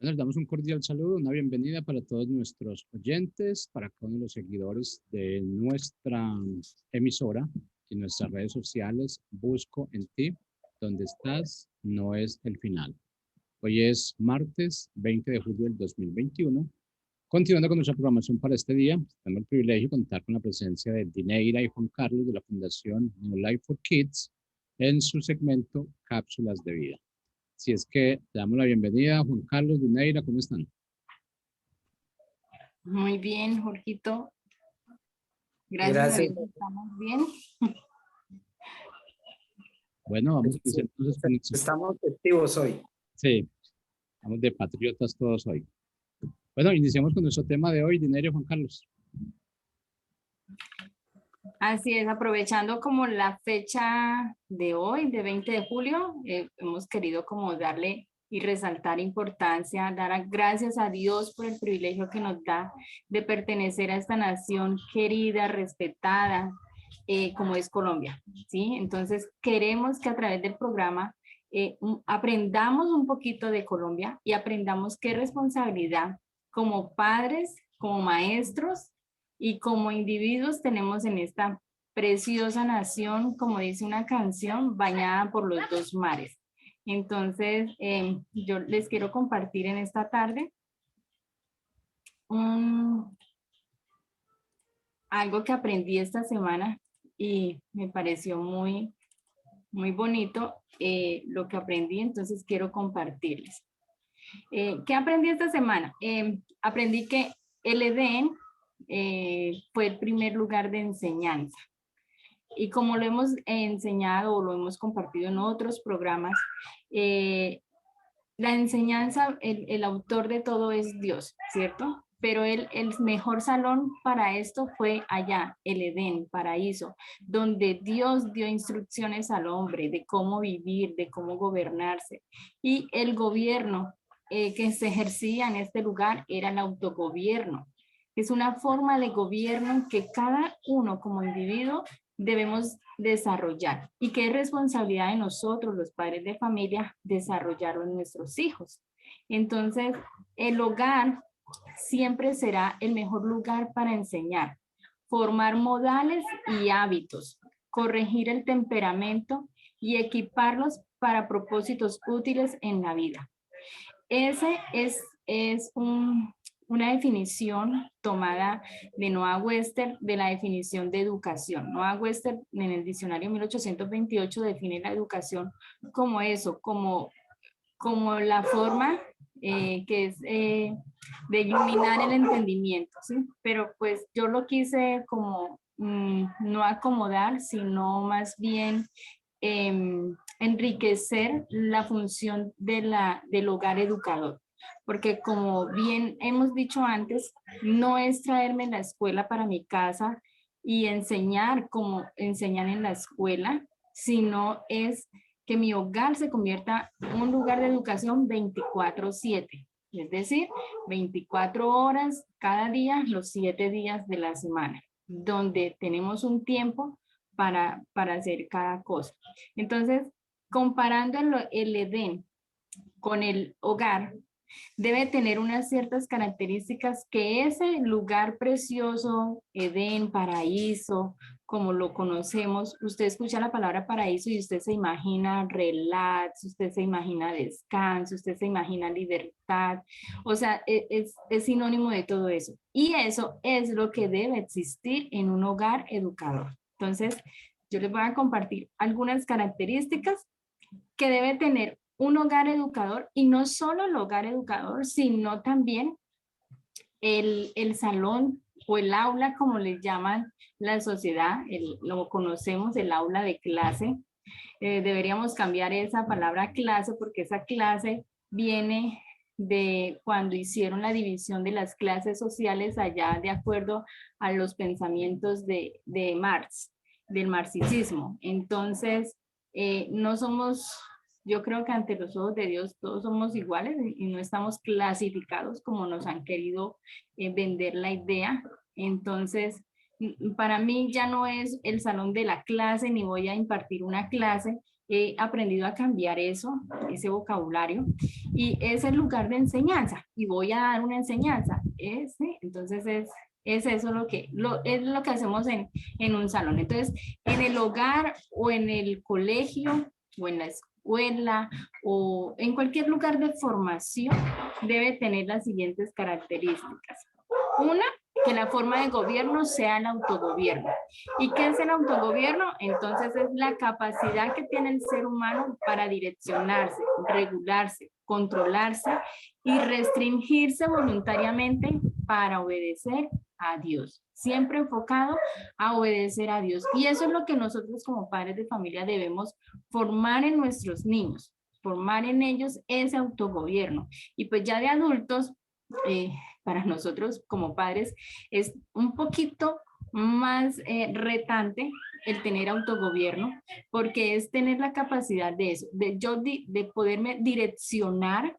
Bueno, les damos un cordial saludo, una bienvenida para todos nuestros oyentes, para cada uno de los seguidores de nuestra emisora y nuestras redes sociales. Busco en ti, donde estás, no es el final. Hoy es martes 20 de julio del 2021. Continuando con nuestra programación para este día, tenemos el privilegio de contar con la presencia de Dineira y Juan Carlos de la Fundación New Life for Kids en su segmento Cápsulas de Vida. Si es que le damos la bienvenida, Juan Carlos, Dineira, ¿cómo están? Muy bien, Jorgito. Gracias a Gracias. Dios, estamos bien. Bueno, vamos a iniciar entonces con Estamos festivos hoy. Sí, vamos de patriotas todos hoy. Bueno, iniciamos con nuestro tema de hoy, Dineira y Juan Carlos. Así es, aprovechando como la fecha de hoy, de 20 de julio, hemos querido como darle y resaltar importancia, dar gracias a Dios por el privilegio que nos da de pertenecer a esta nación querida, respetada, como es Colombia, ¿sí? Entonces, queremos que a través del programa aprendamos un poquito de Colombia y aprendamos qué responsabilidad como padres, como maestros y como individuos tenemos en esta preciosa nación, como dice una canción, bañada por los dos mares. Entonces, yo les quiero compartir en esta tarde algo que aprendí esta semana y me pareció muy bonito lo que aprendí, entonces quiero compartirles. ¿Qué aprendí esta semana? Aprendí que el Edén fue el primer lugar de enseñanza. Y como lo hemos enseñado o lo hemos compartido en otros programas, la enseñanza, el autor de todo es Dios, ¿cierto? Pero el mejor salón para esto fue allá, el Edén, paraíso, donde Dios dio instrucciones al hombre de cómo vivir, de cómo gobernarse. Y el gobierno que se ejercía en este lugar era el autogobierno. Es una forma de gobierno que cada uno como individuo debemos desarrollar y que es responsabilidad de nosotros, los padres de familia, desarrollarlo en nuestros hijos. Entonces, el hogar siempre será el mejor lugar para enseñar, formar modales y hábitos, corregir el temperamento y equiparlos para propósitos útiles en la vida. Ese es una definición tomada de Noah Webster de la definición de educación. Noah Webster en el diccionario 1828 define la educación como eso, como la forma que es de iluminar el entendimiento, ¿sí? Pero pues yo lo quise como no acomodar, sino más bien enriquecer la función del hogar educador. Porque como bien hemos dicho antes, no es traerme la escuela para mi casa y enseñar como enseñan en la escuela, sino es que mi hogar se convierta en un lugar de educación 24/7. Es decir, 24 horas cada día, los 7 días de la semana, donde tenemos un tiempo para hacer cada cosa. Entonces, comparando el Edén con el hogar, debe tener unas ciertas características que ese lugar precioso, Edén, paraíso, como lo conocemos, usted escucha la palabra paraíso y usted se imagina relax, usted se imagina descanso, usted se imagina libertad, o sea, es sinónimo de todo eso. Y eso es lo que debe existir en un hogar educador. Entonces, yo les voy a compartir algunas características que debe tener un hogar educador, y no solo el hogar educador, sino también el salón o el aula, como le llaman la sociedad, lo conocemos, el aula de clase. Deberíamos cambiar esa palabra clase, porque esa clase viene de cuando hicieron la división de las clases sociales allá de acuerdo a los pensamientos de Marx, del marxismo. Entonces, no somos, yo creo que ante los ojos de Dios todos somos iguales y no estamos clasificados como nos han querido vender la idea. Entonces, para mí ya no es el salón de la clase ni voy a impartir una clase, he aprendido a cambiar eso, ese vocabulario, y es el lugar de enseñanza, y voy a dar una enseñanza. Entonces es eso es lo que hacemos en un salón. Entonces, en el hogar o en el colegio o en la escuela o en cualquier lugar de formación debe tener las siguientes características. Una, que la forma de gobierno sea el autogobierno. ¿Y qué es el autogobierno? Entonces es la capacidad que tiene el ser humano para direccionarse, regularse, controlarse y restringirse voluntariamente para obedecer a Dios. Siempre enfocado a obedecer a Dios. Y eso es lo que nosotros como padres de familia debemos formar en nuestros niños, formar en ellos ese autogobierno. Y pues ya de adultos, para nosotros como padres es un poquito más retante el tener autogobierno, porque es tener la capacidad de eso, de poderme direccionar.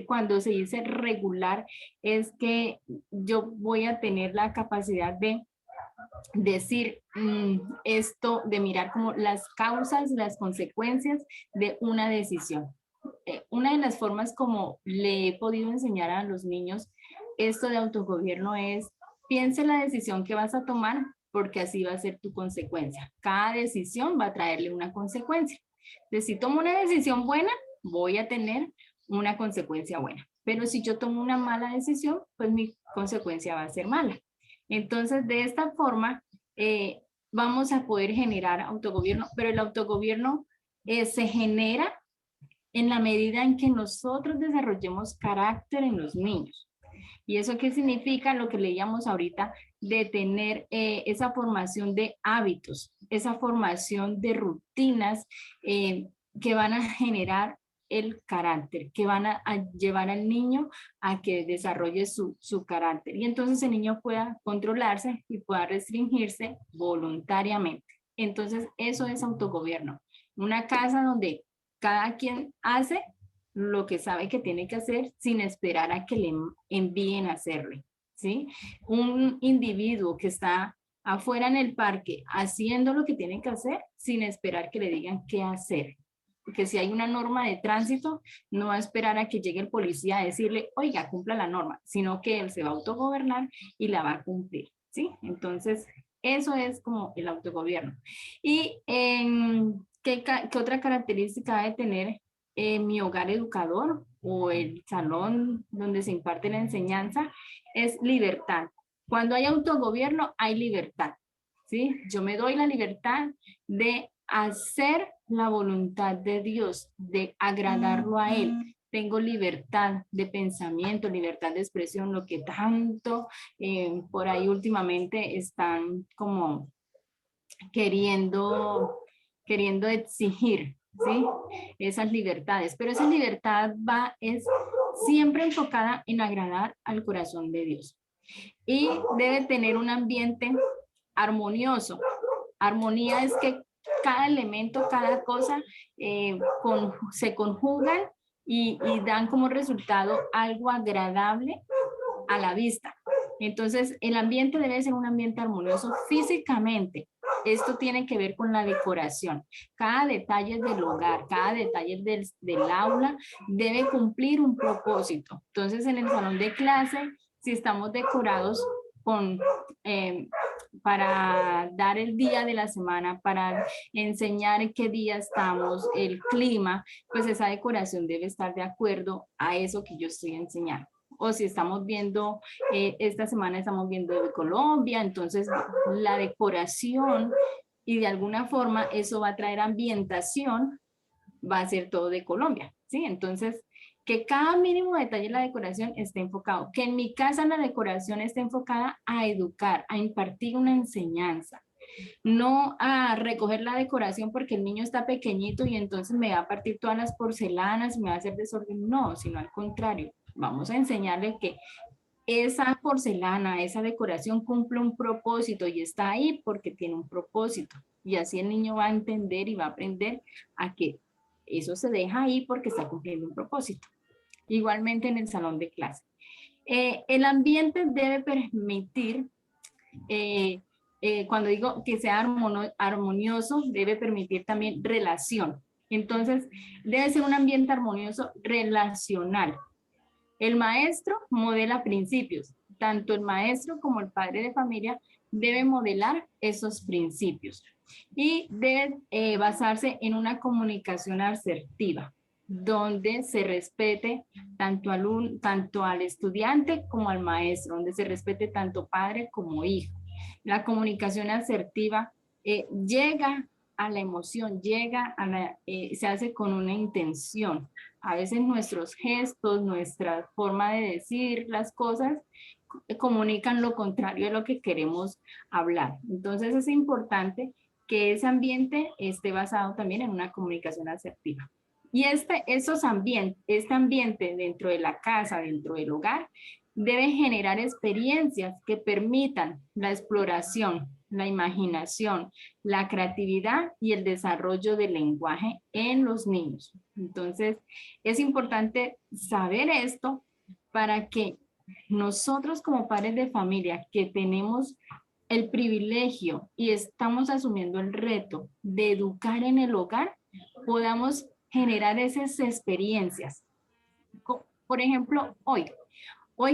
Cuando se dice regular, es que yo voy a tener la capacidad de decir esto, de mirar como las causas, las consecuencias de una decisión. Una de las formas como le he podido enseñar a los niños esto de autogobierno es, piense la decisión que vas a tomar porque así va a ser tu consecuencia. Cada decisión va a traerle una consecuencia. Entonces, si tomo una decisión buena, voy a tener una consecuencia buena. Pero si yo tomo una mala decisión, pues mi consecuencia va a ser mala. Entonces, de esta forma, vamos a poder generar autogobierno, pero el autogobierno se genera en la medida en que nosotros desarrollemos carácter en los niños. ¿Y eso qué significa? Lo que leíamos ahorita, de tener esa formación de hábitos, esa formación de rutinas que van a generar el carácter, que van a llevar al niño a que desarrolle su carácter. Y entonces el niño pueda controlarse y pueda restringirse voluntariamente. Entonces eso es autogobierno. Una casa donde cada quien hace lo que sabe que tiene que hacer sin esperar a que le envíen a hacerle, ¿sí? Un individuo que está afuera en el parque haciendo lo que tiene que hacer sin esperar que le digan qué hacer. Porque si hay una norma de tránsito, no va a esperar a que llegue el policía a decirle, oiga, cumpla la norma, sino que él se va a autogobernar y la va a cumplir, ¿sí? Entonces, eso es como el autogobierno. ¿Y qué otra característica debe tener mi hogar educador o el salón donde se imparte la enseñanza? Es libertad. Cuando hay autogobierno, hay libertad, ¿sí? Yo me doy la libertad de hacer la voluntad de Dios, de agradarlo a Él. Tengo libertad de pensamiento, libertad de expresión, lo que tanto por ahí últimamente están como queriendo exigir, ¿sí? Esas libertades, pero esa libertad es siempre enfocada en agradar al corazón de Dios. Y debe tener un ambiente armonioso. Armonía es que cada elemento, cada cosa se conjugan y dan como resultado algo agradable a la vista. Entonces, el ambiente debe ser un ambiente armonioso físicamente. Esto tiene que ver con la decoración. Cada detalle del hogar, cada detalle del aula debe cumplir un propósito. Entonces, en el salón de clase, si estamos decorados para dar el día de la semana, para enseñar en qué día estamos, el clima, pues esa decoración debe estar de acuerdo a eso que yo estoy enseñando. O si estamos viendo, esta semana estamos viendo de Colombia, entonces la decoración y de alguna forma eso va a traer ambientación, va a ser todo de Colombia, ¿sí? Entonces, que cada mínimo detalle de la decoración esté enfocado, que en mi casa la decoración esté enfocada a educar, a impartir una enseñanza, no a recoger la decoración porque el niño está pequeñito y entonces me va a partir todas las porcelanas y me va a hacer desorden, no, sino al contrario, vamos a enseñarle que esa porcelana, esa decoración cumple un propósito y está ahí porque tiene un propósito. Y así el niño va a entender y va a aprender a que eso se deja ahí porque está cumpliendo un propósito. Igualmente en el salón de clase. El ambiente debe permitir, cuando digo que sea armonioso, debe permitir también relación. Entonces, debe ser un ambiente armonioso relacional. El maestro modela principios. Tanto el maestro como el padre de familia deben modelar esos principios y debe basarse en una comunicación asertiva, donde se respete tanto al estudiante como al maestro, donde se respete tanto padre como hijo. La comunicación asertiva llega a la emoción, se hace con una intención. A veces nuestros gestos, nuestra forma de decir las cosas comunican lo contrario a lo que queremos hablar. Entonces es importante que ese ambiente esté basado también en una comunicación asertiva. Y este ambiente dentro de la casa, dentro del hogar, debe generar experiencias que permitan la exploración, la imaginación, la creatividad y el desarrollo del lenguaje en los niños. Entonces, es importante saber esto para que nosotros como padres de familia que tenemos el privilegio y estamos asumiendo el reto de educar en el hogar, podamos generar esas experiencias. Por ejemplo, hoy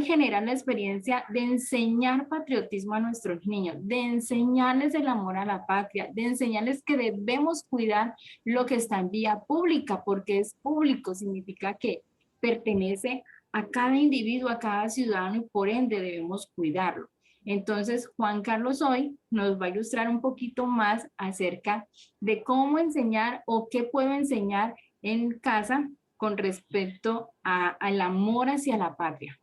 generar la experiencia de enseñar patriotismo a nuestros niños, de enseñarles el amor a la patria, de enseñarles que debemos cuidar lo que está en vía pública, porque es público, significa que pertenece a cada individuo, a cada ciudadano y por ende debemos cuidarlo. Entonces, Juan Carlos hoy nos va a ilustrar un poquito más acerca de cómo enseñar o qué puedo enseñar en casa con respecto al amor hacia la patria.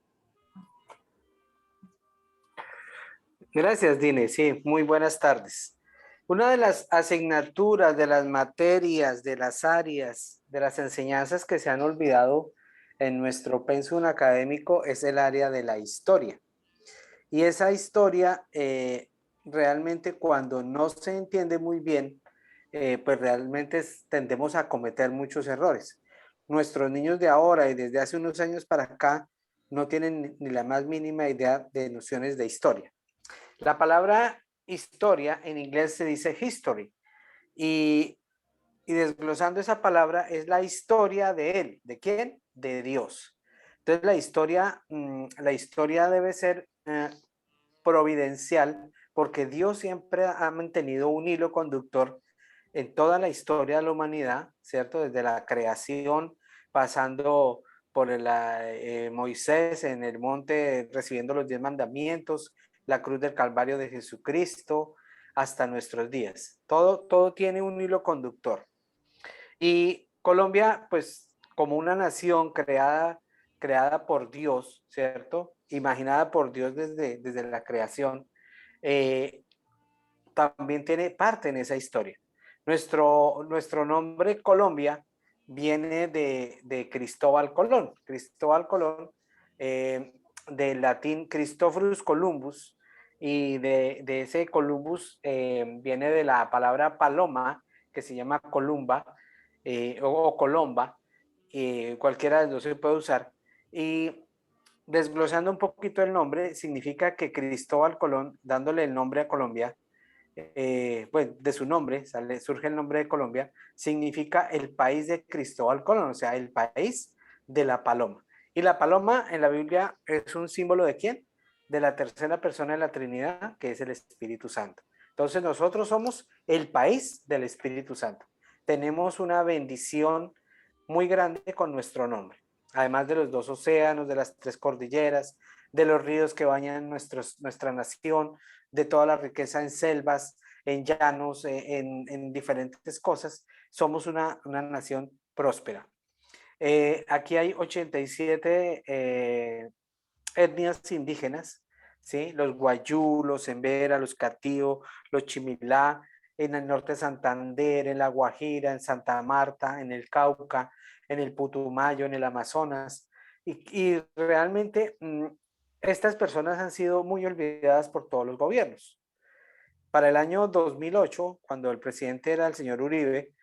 Gracias, Dine. Sí, muy buenas tardes. Una de las asignaturas, de las materias, de las áreas, de las enseñanzas que se han olvidado en nuestro pensum académico es el área de la historia. Y esa historia realmente cuando no se entiende muy bien, pues realmente tendemos a cometer muchos errores. Nuestros niños de ahora y desde hace unos años para acá no tienen ni la más mínima idea de nociones de historia. La palabra historia en inglés se dice history y desglosando esa palabra es la historia de él. ¿De quién? De Dios. Entonces la historia debe ser providencial porque Dios siempre ha mantenido un hilo conductor en toda la historia de la humanidad, ¿cierto? Desde la creación, pasando por Moisés en el monte recibiendo los 10 mandamientos, la cruz del Calvario de Jesucristo, hasta nuestros días. Todo tiene un hilo conductor. Y Colombia, pues como una nación creada por Dios, ¿cierto? Imaginada por Dios desde la creación, también tiene parte en esa historia. Nuestro nombre Colombia viene de Cristóbal Colón. Cristóbal Colón, del latín Christophorus Columbus, y de ese Columbus viene de la palabra paloma, que se llama columba, o colomba, cualquiera de los dos se puede usar. Y desglosando un poquito el nombre, significa que Cristóbal Colón, dándole el nombre a Colombia, bueno, de su nombre surge el nombre de Colombia, significa el país de Cristóbal Colón, o sea, el país de la paloma. Y la paloma en la Biblia es un símbolo ¿de quién? De la tercera persona de la Trinidad, que es el Espíritu Santo. Entonces nosotros somos el país del Espíritu Santo. Tenemos una bendición muy grande con nuestro nombre, además de los 2 océanos, de las 3 cordilleras, de los ríos que bañan nuestra nación, de toda la riqueza en selvas, en llanos, en diferentes cosas. Somos una nación próspera. Aquí hay 87 etnias indígenas, ¿sí? Los guayú, los embera, los catío, los chimilá, en el norte de Santander, en La Guajira, en Santa Marta, en el Cauca, en el Putumayo, en el Amazonas. Y realmente estas personas han sido muy olvidadas por todos los gobiernos. Para el año 2008, cuando el presidente era el señor Uribe,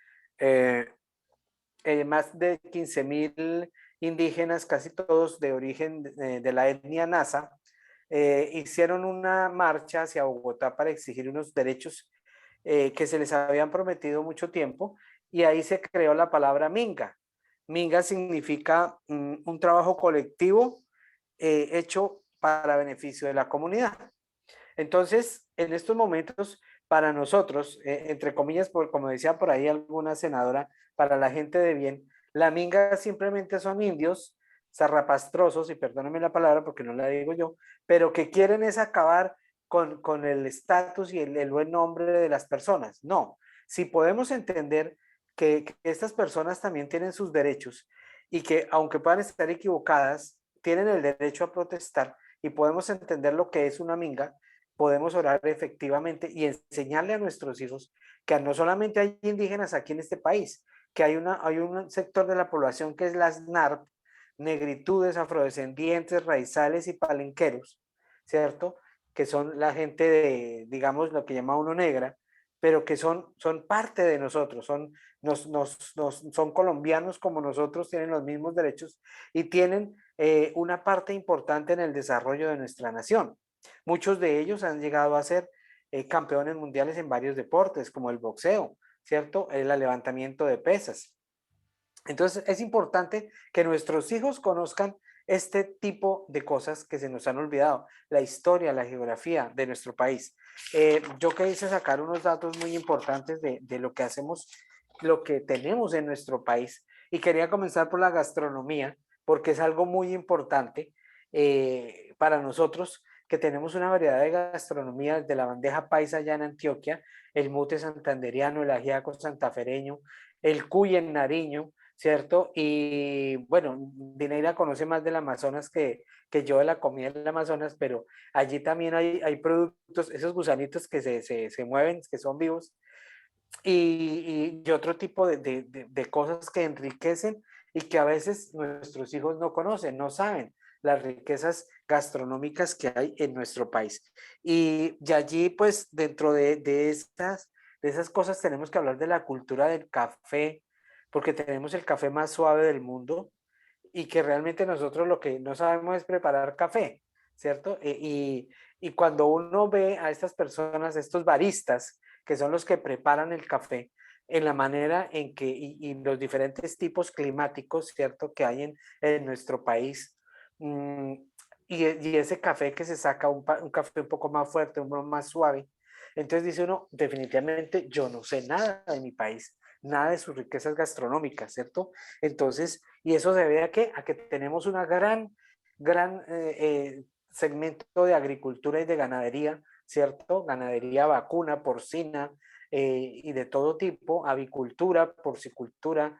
más de 15.000 indígenas, casi todos de origen de la etnia Nasa, hicieron una marcha hacia Bogotá para exigir unos derechos que se les habían prometido mucho tiempo y ahí se creó la palabra minga. Minga significa un trabajo colectivo hecho para beneficio de la comunidad. Entonces, en estos momentos, para nosotros, entre comillas, como decía por ahí alguna senadora, para la gente de bien, la minga simplemente son indios zarrapastrosos, y perdónenme la palabra porque no la digo yo, pero que quieren es acabar con el estatus y el buen nombre de las personas. No, si podemos entender que estas personas también tienen sus derechos y que aunque puedan estar equivocadas, tienen el derecho a protestar y podemos entender lo que es una minga, podemos orar efectivamente y enseñarle a nuestros hijos que no solamente hay indígenas aquí en este país, que hay un sector de la población que es las NARP, negritudes, afrodescendientes, raizales y palenqueros, ¿cierto? Que son la gente de, digamos, lo que llama uno negra, pero que son parte de nosotros, son colombianos como nosotros, tienen los mismos derechos y tienen una parte importante en el desarrollo de nuestra nación. Muchos de ellos han llegado a ser campeones mundiales en varios deportes, como el boxeo, ¿cierto? El levantamiento de pesas. Entonces es importante que nuestros hijos conozcan este tipo de cosas que se nos han olvidado, la historia, la geografía de nuestro país. Yo quise sacar unos datos muy importantes de lo que hacemos, lo que tenemos en nuestro país, y quería comenzar por la gastronomía, porque es algo muy importante para nosotros, que tenemos una variedad de gastronomía, de la bandeja paisa allá en Antioquia, el mute santanderiano, el ajiaco santafereño, el cuy en Nariño, ¿cierto? Y bueno, Dineira conoce más del Amazonas que yo de la comida del Amazonas, pero allí también hay productos, esos gusanitos que se mueven, que son vivos, y otro tipo de cosas que enriquecen y que a veces nuestros hijos no conocen, no saben las riquezas gastronómicas que hay en nuestro país. Y allí, pues, dentro de esas cosas tenemos que hablar de la cultura del café, porque tenemos el café más suave del mundo y que realmente nosotros lo que no sabemos es preparar café, ¿cierto? Y cuando uno ve a estas personas, estos baristas, que son los que preparan el café, en la manera en que, y los diferentes tipos climáticos, ¿cierto?, que hay en nuestro país, mm, y ese café que se saca, un café un poco más fuerte, uno más suave, entonces dice uno, definitivamente yo no sé nada de mi país, nada de sus riquezas gastronómicas, ¿cierto? Entonces, y eso se debe a qué? A que tenemos una gran segmento de agricultura y de ganadería, ¿cierto? Ganadería vacuna, porcina y de todo tipo, avicultura, porcicultura,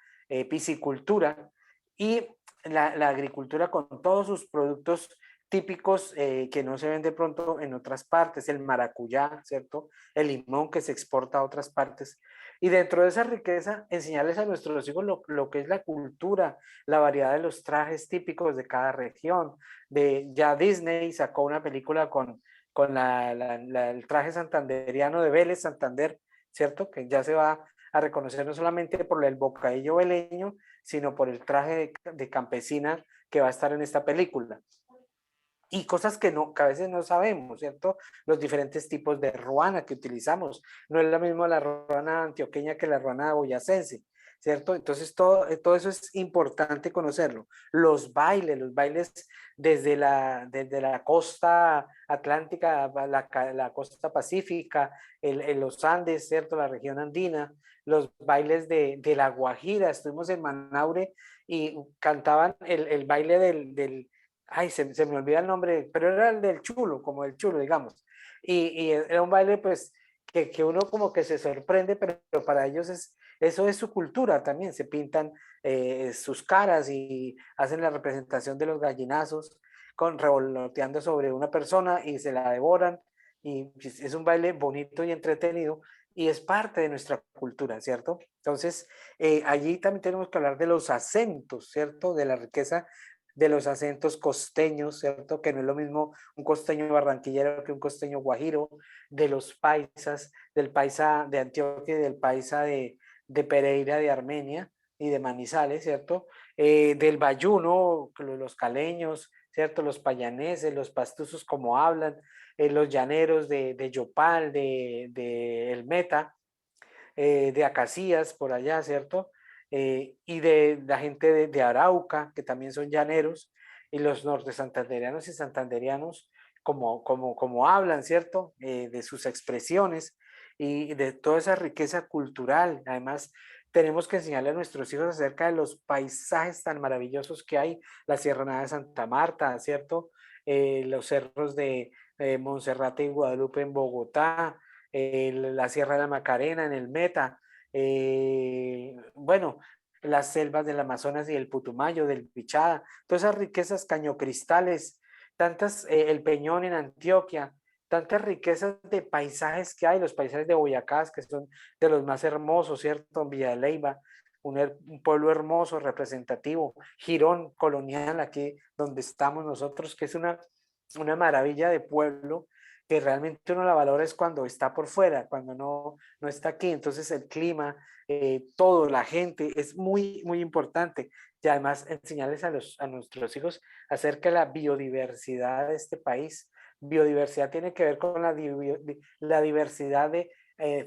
piscicultura y la agricultura con todos sus productos típicos que no se ven de pronto en otras partes, el maracuyá, ¿cierto? El limón que se exporta a otras partes. Y dentro de esa riqueza, enseñarles a nuestros hijos lo que es la cultura, la variedad de los trajes típicos de cada región. Ya Disney sacó una película con el traje santanderiano de Vélez Santander, ¿cierto? Que ya se va a reconocer no solamente por el bocadillo veleño, sino por el traje de campesina que va a estar en esta película. Y cosas que a veces no sabemos, ¿cierto? Los diferentes tipos de ruana que utilizamos. No es lo mismo la ruana antioqueña que la ruana boyacense, ¿cierto? Entonces todo eso es importante conocerlo. Los bailes desde la costa atlántica a la costa pacífica, en los Andes, ¿cierto? La región andina, los bailes de la Guajira. Estuvimos en Manaure y cantaban el baile ay, se me olvida el nombre, pero era el del chulo, como el chulo, digamos. Y era un baile, pues, que uno como que se sorprende, pero para ellos eso es su cultura también. Se pintan sus caras y hacen la representación de los gallinazos revoloteando sobre una persona y se la devoran. Y pues, es un baile bonito y entretenido y es parte de nuestra cultura, ¿cierto? Entonces, allí también tenemos que hablar de los acentos, ¿cierto? De la riqueza de los acentos costeños, ¿cierto? Que no es lo mismo un costeño barranquillero que un costeño guajiro, de los paisas, del paisa de Antioquia y del paisa de Pereira, de Armenia y de Manizales, ¿cierto? Del bayuno, los caleños, ¿cierto? Los payaneses, los pastusos como hablan, los llaneros de Yopal, de El Meta, de Acacías, por allá, ¿cierto? Y de la gente de Arauca, que también son llaneros, y los norte santanderianos y santanderianos, como hablan, ¿cierto? De sus expresiones y de toda esa riqueza cultural. Además, tenemos que enseñarle a nuestros hijos acerca de los paisajes tan maravillosos que hay, la Sierra Nevada de Santa Marta, ¿cierto? Los cerros de Monserrate y Guadalupe en Bogotá, la Sierra de la Macarena en el Meta, bueno, las selvas del Amazonas y el Putumayo, del Pichada, todas esas riquezas cañocristales, tantas, el Peñón en Antioquia, tantas riquezas de paisajes que hay, los paisajes de Boyacá, que son de los más hermosos, ¿cierto? Villa de Leyva, un pueblo hermoso, representativo, Girón colonial, aquí donde estamos nosotros, que es una maravilla de pueblo, que realmente uno la valora es cuando está por fuera, cuando no está aquí. Entonces el clima, todo, la gente, es muy, muy importante. Y además enseñarles a nuestros hijos acerca de la biodiversidad de este país. Biodiversidad tiene que ver con la diversidad de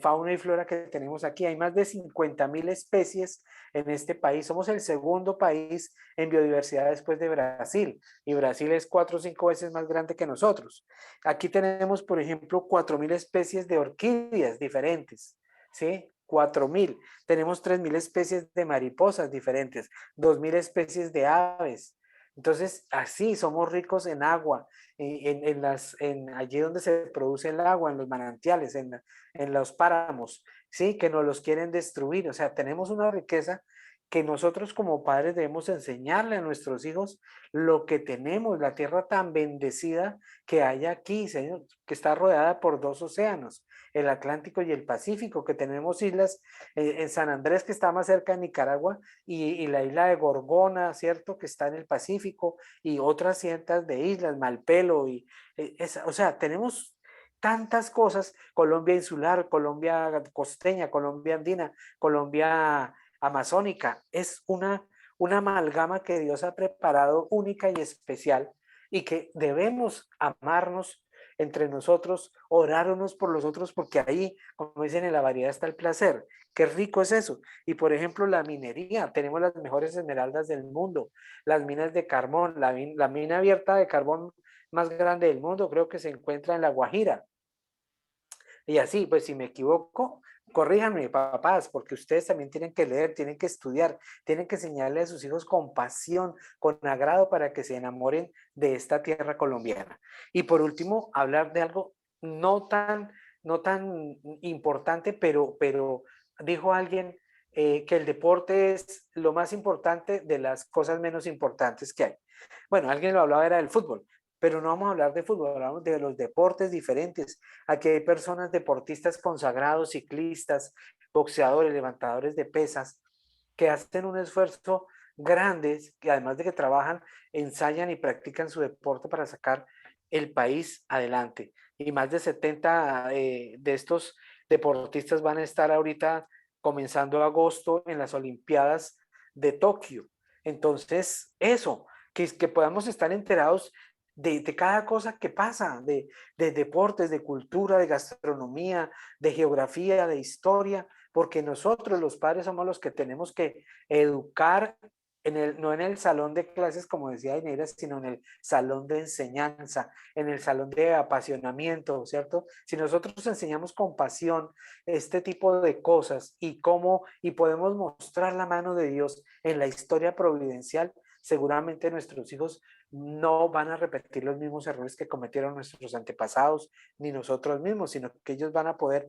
fauna y flora que tenemos aquí. Hay más de 50.000 especies en este país. Somos el segundo país en biodiversidad después de Brasil. Y Brasil es 4 o 5 veces más grande que nosotros. Aquí tenemos, por ejemplo, 4.000 especies de orquídeas diferentes, ¿sí? 4.000. Tenemos 3.000 especies de mariposas diferentes, 2.000 especies de aves. Entonces, así somos ricos en agua, allí donde se produce el agua, en los manantiales, en los páramos, ¿sí? Que nos los quieren destruir. O sea, tenemos una riqueza que nosotros como padres debemos enseñarle a nuestros hijos lo que tenemos, la tierra tan bendecida que hay aquí, señor, que está rodeada por 2 océanos, el Atlántico y el Pacífico, que tenemos islas en San Andrés, que está más cerca de Nicaragua, y la isla de Gorgona, ¿cierto?, que está en el Pacífico, y otras cientos de islas, Malpelo, o sea, tenemos tantas cosas, Colombia insular, Colombia costeña, Colombia andina, Colombia amazónica, es una amalgama que Dios ha preparado única y especial y que debemos amarnos entre nosotros, orar unos por los otros, porque ahí, como dicen, en la variedad está el placer. Qué rico es eso. Y por ejemplo, la minería, tenemos las mejores esmeraldas del mundo, las minas de carbón, la mina abierta de carbón más grande del mundo, creo que se encuentra en La Guajira. Y así, pues si me equivoco, corríjanme, papás, porque ustedes también tienen que leer, tienen que estudiar, tienen que enseñarle a sus hijos con pasión, con agrado, para que se enamoren de esta tierra colombiana. Y por último, hablar de algo no tan, no tan importante, pero dijo alguien que el deporte es lo más importante de las cosas menos importantes que hay. Bueno, alguien lo hablaba, era del fútbol, pero no vamos a hablar de fútbol, hablamos de los deportes diferentes. Aquí hay personas deportistas consagrados, ciclistas, boxeadores, levantadores de pesas, que hacen un esfuerzo grande, que además de que trabajan, ensayan y practican su deporte para sacar el país adelante. Y más de 70 de estos deportistas van a estar ahorita comenzando agosto en las Olimpiadas de Tokio. Entonces, eso, que podamos estar enterados de cada cosa que pasa, de deportes, de cultura, de gastronomía, de geografía, de historia, porque nosotros los padres somos los que tenemos que educar no en el salón de clases, como decía Inés, sino en el salón de enseñanza, en el salón de apasionamiento, ¿cierto? Si nosotros enseñamos con pasión este tipo de cosas y podemos mostrar la mano de Dios en la historia providencial, seguramente nuestros hijos no van a repetir los mismos errores que cometieron nuestros antepasados, ni nosotros mismos, sino que ellos van a poder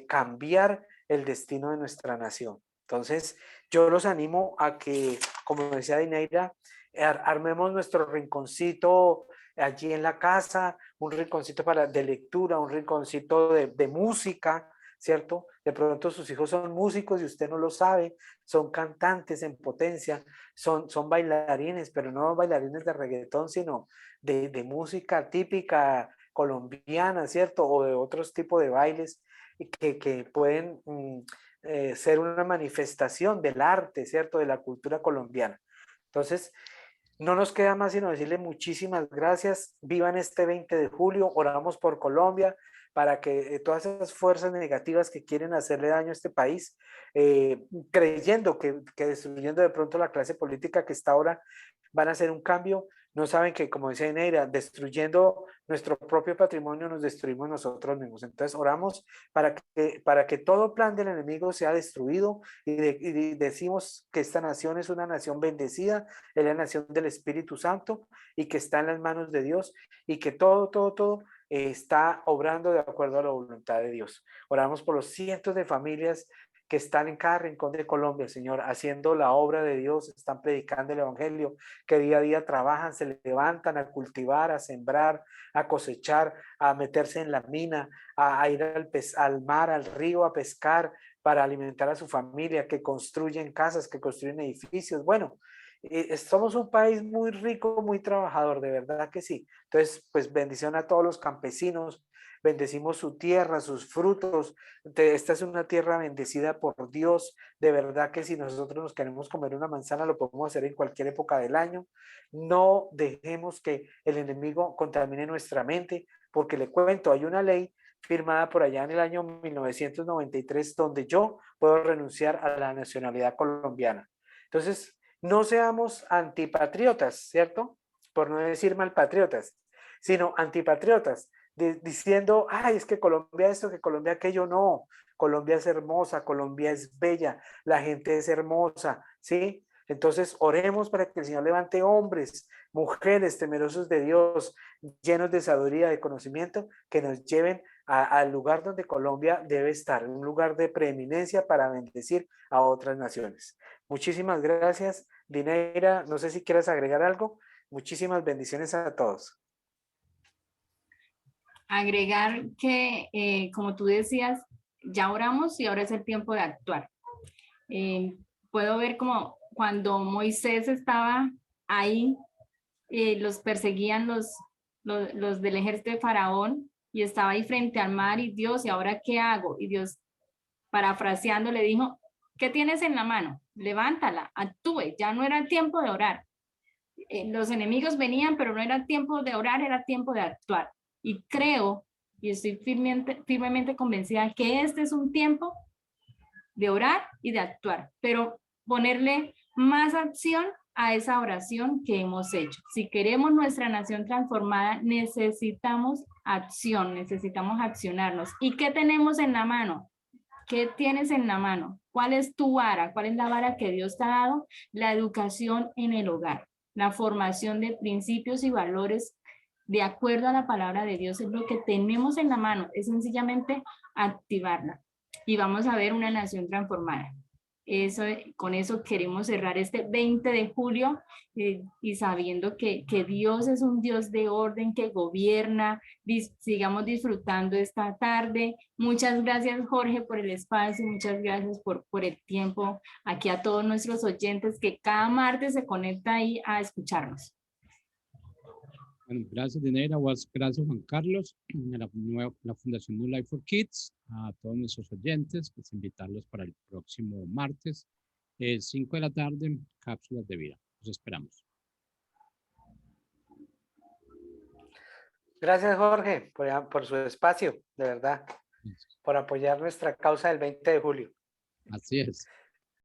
cambiar el destino de nuestra nación. Entonces, yo los animo a que, como decía Dineira, armemos nuestro rinconcito allí en la casa, un rinconcito de lectura, un rinconcito de música, ¿cierto? De pronto sus hijos son músicos y usted no lo sabe, son cantantes en potencia, son bailarines, pero no bailarines de reggaetón, sino de música típica colombiana, ¿cierto? O de otros tipos de bailes que pueden ser una manifestación del arte, ¿cierto? De la cultura colombiana. Entonces, no nos queda más sino decirle muchísimas gracias. Vivan este 20 de julio, oramos por Colombia, para que todas esas fuerzas negativas que quieren hacerle daño a este país, creyendo que destruyendo de pronto la clase política que está ahora, van a hacer un cambio, no saben que, como dice Neira, destruyendo nuestro propio patrimonio nos destruimos nosotros mismos. Entonces oramos para que todo plan del enemigo sea destruido y decimos que esta nación es una nación bendecida, es la nación del Espíritu Santo y que está en las manos de Dios y que todo está obrando de acuerdo a la voluntad de Dios. Oramos por los cientos de familias que están en cada rincón de Colombia, Señor, haciendo la obra de Dios, están predicando el Evangelio, que día a día trabajan, se levantan a cultivar, a sembrar, a cosechar, a meterse en la mina, a ir al mar, al río, a pescar para alimentar a su familia, que construyen casas, que construyen edificios. Bueno, somos un país muy rico, muy trabajador, de verdad que sí. Entonces, pues bendición a todos los campesinos, bendecimos su tierra, sus frutos. Esta es una tierra bendecida por Dios. De verdad que si nosotros nos queremos comer una manzana, lo podemos hacer en cualquier época del año. No dejemos que el enemigo contamine nuestra mente, porque le cuento, hay una ley firmada por allá en el año 1993 donde yo puedo renunciar a la nacionalidad colombiana. Entonces, no seamos antipatriotas, ¿cierto? Por no decir malpatriotas, sino antipatriotas, diciendo, ay, es que Colombia esto, que Colombia aquello, no. Colombia es hermosa, Colombia es bella, la gente es hermosa, ¿sí? Entonces, oremos para que el Señor levante hombres, mujeres temerosos de Dios, llenos de sabiduría, de conocimiento, que nos lleven al lugar donde Colombia debe estar, un lugar de preeminencia para bendecir a otras naciones. Muchísimas gracias, Dineira. No sé si quieres agregar algo. Muchísimas bendiciones a todos. Agregar que, como tú decías, ya oramos y ahora es el tiempo de actuar. Puedo ver como cuando Moisés estaba ahí, los perseguían los del ejército de Faraón y estaba ahí frente al mar y Dios, ¿y ahora qué hago? Y Dios, parafraseando, le dijo, ¿qué tienes en la mano? Levántala, actúe, ya no era tiempo de orar. Los enemigos venían, pero no era tiempo de orar, era tiempo de actuar. Y creo, y estoy firmemente convencida que este es un tiempo de orar y de actuar, pero ponerle más acción a esa oración que hemos hecho. Si queremos nuestra nación transformada, necesitamos acción, necesitamos accionarnos. ¿Y qué tenemos en la mano? ¿Qué tienes en la mano? ¿Cuál es tu vara? ¿Cuál es la vara que Dios te ha dado? La educación en el hogar, la formación de principios y valores de acuerdo a la palabra de Dios es lo que tenemos en la mano, es sencillamente activarla y vamos a ver una nación transformada. Con eso queremos cerrar este 20 de julio y sabiendo que Dios es un Dios de orden que gobierna. Sigamos disfrutando esta tarde. Muchas gracias, Jorge, por el espacio. Muchas gracias por el tiempo. Aquí a todos nuestros oyentes que cada martes se conecta ahí a escucharnos. Bueno, gracias, Dineira. Gracias, Juan Carlos, a la Fundación New Life for Kids, a todos nuestros oyentes, pues invitarlos para el próximo martes, 5 de la tarde, cápsulas de vida. Los esperamos. Gracias, Jorge, por su espacio, de verdad, por apoyar nuestra causa del 20 de julio. Así es.